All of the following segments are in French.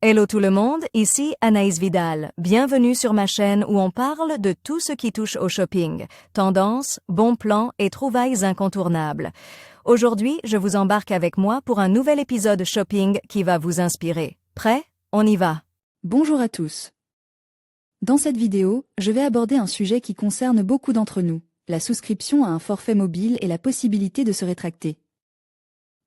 Hello tout le monde, ici Anaïs Vidal. Bienvenue sur ma chaîne où on parle de tout ce qui touche au shopping, tendances, bons plans et trouvailles incontournables. Aujourd'hui, je vous embarque avec moi pour un nouvel épisode shopping qui va vous inspirer. Prêt? On y va. Bonjour à tous. Dans cette vidéo, je vais aborder un sujet qui concerne beaucoup d'entre nous, la souscription à un forfait mobile et la possibilité de se rétracter.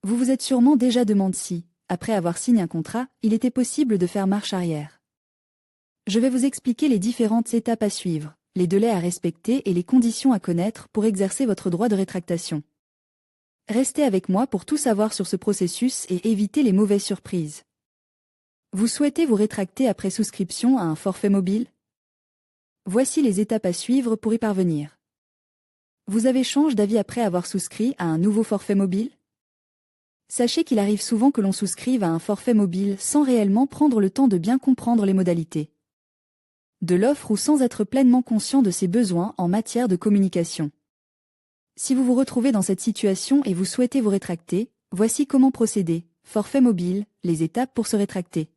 Vous vous êtes sûrement déjà demandé si, après avoir signé un contrat, il était possible de faire marche arrière. Je vais vous expliquer les différentes étapes à suivre, les délais à respecter et les conditions à connaître pour exercer votre droit de rétractation. Restez avec moi pour tout savoir sur ce processus et éviter les mauvaises surprises. Vous souhaitez vous rétracter après souscription à un forfait mobile? Voici les étapes à suivre pour y parvenir. Vous avez changé d'avis après avoir souscrit à un nouveau forfait mobile? Sachez qu'il arrive souvent que l'on souscrive à un forfait mobile sans réellement prendre le temps de bien comprendre les modalités de l'offre ou sans être pleinement conscient de ses besoins en matière de communication. Si vous vous retrouvez dans cette situation et vous souhaitez vous rétracter, voici comment procéder. Forfait mobile, les étapes pour se rétracter.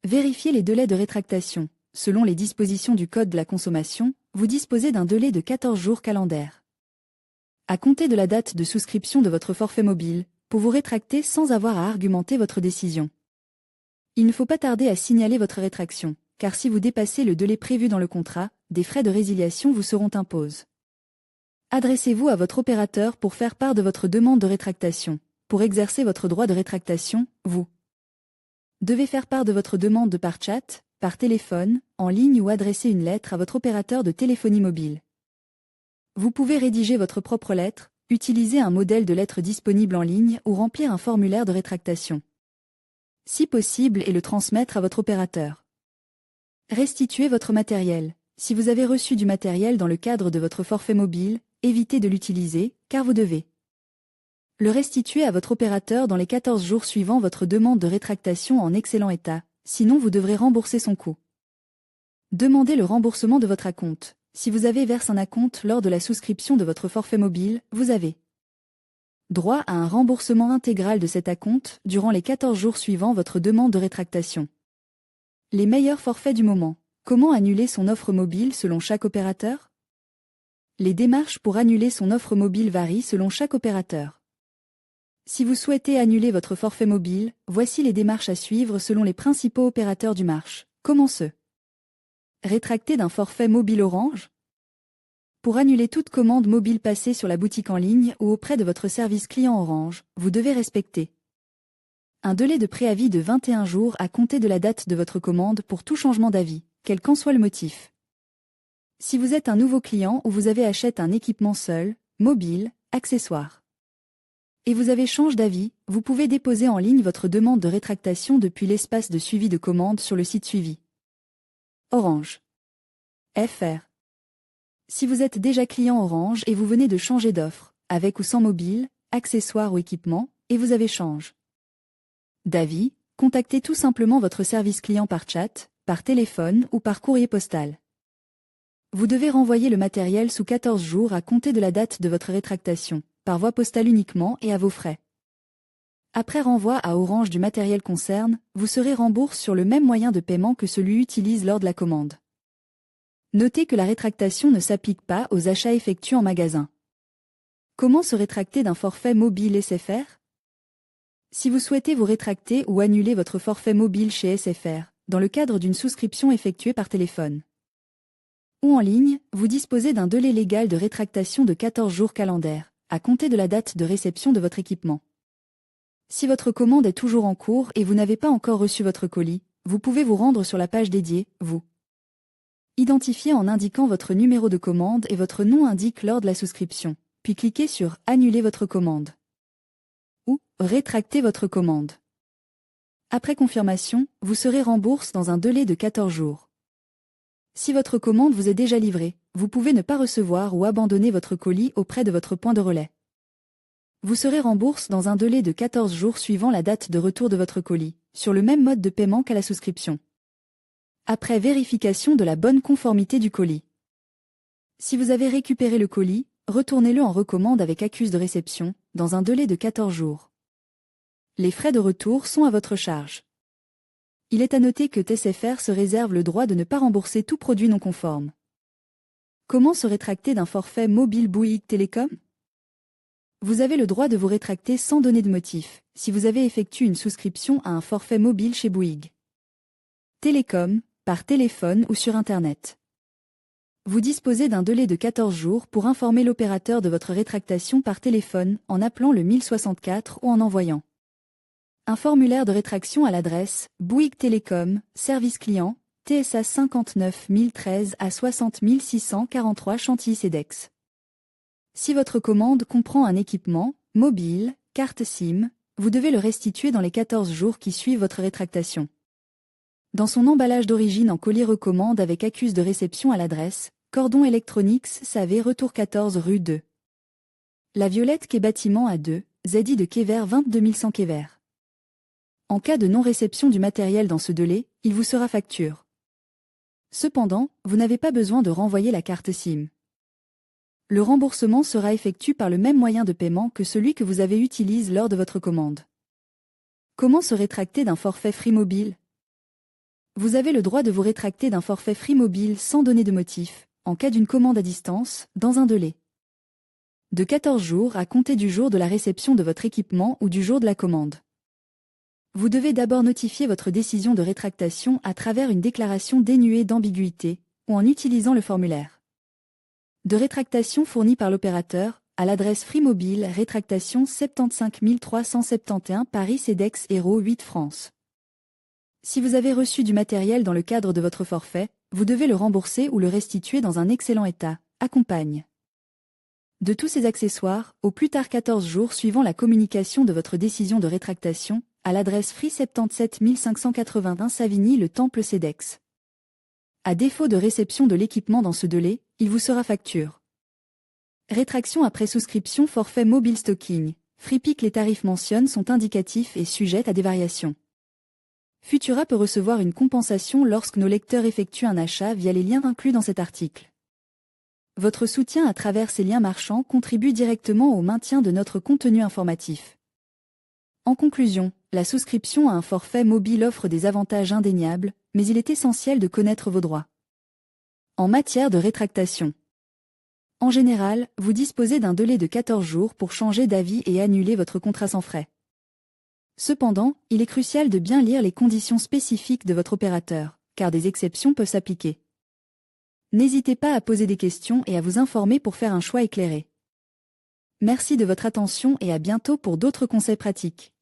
Vérifiez les délais de rétractation. Selon les dispositions du Code de la consommation, vous disposez d'un délai de 14 jours calendaires. À compter de la date de souscription de votre forfait mobile, pour vous rétracter sans avoir à argumenter votre décision. Il ne faut pas tarder à signaler votre rétraction, car si vous dépassez le délai prévu dans le contrat, des frais de résiliation vous seront imposés. Adressez-vous à votre opérateur pour faire part de votre demande de rétractation. Pour exercer votre droit de rétractation, vous devez faire part de votre demande par chat, par téléphone, en ligne ou adresser une lettre à votre opérateur de téléphonie mobile. Vous pouvez rédiger votre propre lettre, utiliser un modèle de lettre disponible en ligne ou remplir un formulaire de rétractation. Si possible, et le transmettre à votre opérateur. Restituez votre matériel. Si vous avez reçu du matériel dans le cadre de votre forfait mobile, évitez de l'utiliser, car vous devez le restituer à votre opérateur dans les 14 jours suivant votre demande de rétractation en excellent état, sinon vous devrez rembourser son coût. Demandez le remboursement de votre acompte. Si vous avez versé un acompte lors de la souscription de votre forfait mobile, vous avez droit à un remboursement intégral de cet acompte durant les 14 jours suivant votre demande de rétractation. Les meilleurs forfaits du moment. Comment annuler son offre mobile selon chaque opérateur? Les démarches pour annuler son offre mobile varient selon chaque opérateur. Si vous souhaitez annuler votre forfait mobile, voici les démarches à suivre selon les principaux opérateurs du marché. Comment se rétracter d'un forfait mobile Orange? Pour annuler toute commande mobile passée sur la boutique en ligne ou auprès de votre service client Orange, vous devez respecter un délai de préavis de 21 jours à compter de la date de votre commande pour tout changement d'avis, quel qu'en soit le motif. Si vous êtes un nouveau client ou vous avez acheté un équipement seul, mobile, accessoire, et vous avez changé d'avis, vous pouvez déposer en ligne votre demande de rétractation depuis l'espace de suivi de commande sur le site suivi. Orange. FR. Si vous êtes déjà client Orange et vous venez de changer d'offre, avec ou sans mobile, accessoires ou équipement, et vous avez changé d'avis, contactez tout simplement votre service client par chat, par téléphone ou par courrier postal. Vous devez renvoyer le matériel sous 14 jours à compter de la date de votre rétractation, par voie postale uniquement et à vos frais. Après renvoi à Orange du matériel concerne, vous serez remboursé sur le même moyen de paiement que celui utilisé lors de la commande. Notez que la rétractation ne s'applique pas aux achats effectués en magasin. Comment se rétracter d'un forfait mobile SFR? Si vous souhaitez vous rétracter ou annuler votre forfait mobile chez SFR, dans le cadre d'une souscription effectuée par téléphone ou en ligne, vous disposez d'un délai légal de rétractation de 14 jours calendaires, à compter de la date de réception de votre équipement. Si votre commande est toujours en cours et vous n'avez pas encore reçu votre colis, vous pouvez vous rendre sur la page dédiée, vous identifier en indiquant votre numéro de commande et votre nom indique lors de la souscription, puis cliquez sur « Annuler votre commande » ou « Rétracter votre commande ». Après confirmation, vous serez remboursé dans un délai de 14 jours. Si votre commande vous est déjà livrée, vous pouvez ne pas recevoir ou abandonner votre colis auprès de votre point de relais. Vous serez remboursé dans un délai de 14 jours suivant la date de retour de votre colis, sur le même mode de paiement qu'à la souscription. Après vérification de la bonne conformité du colis. Si vous avez récupéré le colis, retournez-le en recommande avec accuse de réception, dans un délai de 14 jours. Les frais de retour sont à votre charge. Il est à noter que TSFR se réserve le droit de ne pas rembourser tout produit non conforme. Comment se rétracter d'un forfait mobile Bouygues Télécom? Vous avez le droit de vous rétracter sans donner de motif, si vous avez effectué une souscription à un forfait mobile chez Bouygues Télécom, par téléphone ou sur Internet. Vous disposez d'un délai de 14 jours pour informer l'opérateur de votre rétractation par téléphone en appelant le 1064 ou en envoyant un formulaire de rétraction à l'adresse Bouygues Télécom, service client, TSA 59 013 à 60 643 Chantilly-Cedex. Si votre commande comprend un équipement, mobile, carte SIM, vous devez le restituer dans les 14 jours qui suivent votre rétractation. Dans son emballage d'origine en colis recommande avec accuse de réception à l'adresse Cordon Electronics SAV Retour 14 rue 2. La Violette quai Bâtiment A2, ZI de Quai-Vert 22100 Quai-Vert. En cas de non-réception du matériel dans ce délai, il vous sera facture. Cependant, vous n'avez pas besoin de renvoyer la carte SIM. Le remboursement sera effectué par le même moyen de paiement que celui que vous avez utilisé lors de votre commande. Comment se rétracter d'un forfait Free Mobile? Vous avez le droit de vous rétracter d'un forfait Free Mobile sans donner de motif, en cas d'une commande à distance, dans un délai de 14 jours à compter du jour de la réception de votre équipement ou du jour de la commande. Vous devez d'abord notifier votre décision de rétractation à travers une déclaration dénuée d'ambiguïté, ou en utilisant le formulaire de rétractation fourni par l'opérateur, à l'adresse Free Mobile rétractation 75 371 Paris Cedex Hérault 8 France. Si vous avez reçu du matériel dans le cadre de votre forfait, vous devez le rembourser ou le restituer dans un excellent état, accompagne de tous ces accessoires, au plus tard 14 jours suivant la communication de votre décision de rétractation, à l'adresse Free 77 581 Savigny le Temple Cedex. À défaut de réception de l'équipement dans ce délai, il vous sera facture. Rétraction après souscription forfait mobile stocking. FreePic. Les tarifs mentionnés sont indicatifs et sujets à des variations. Futura peut recevoir une compensation lorsque nos lecteurs effectuent un achat via les liens inclus dans cet article. Votre soutien à travers ces liens marchands contribue directement au maintien de notre contenu informatif. En conclusion, la souscription à un forfait mobile offre des avantages indéniables, mais il est essentiel de connaître vos droits. En matière de rétractation. En général, vous disposez d'un délai de 14 jours pour changer d'avis et annuler votre contrat sans frais. Cependant, il est crucial de bien lire les conditions spécifiques de votre opérateur, car des exceptions peuvent s'appliquer. N'hésitez pas à poser des questions et à vous informer pour faire un choix éclairé. Merci de votre attention et à bientôt pour d'autres conseils pratiques.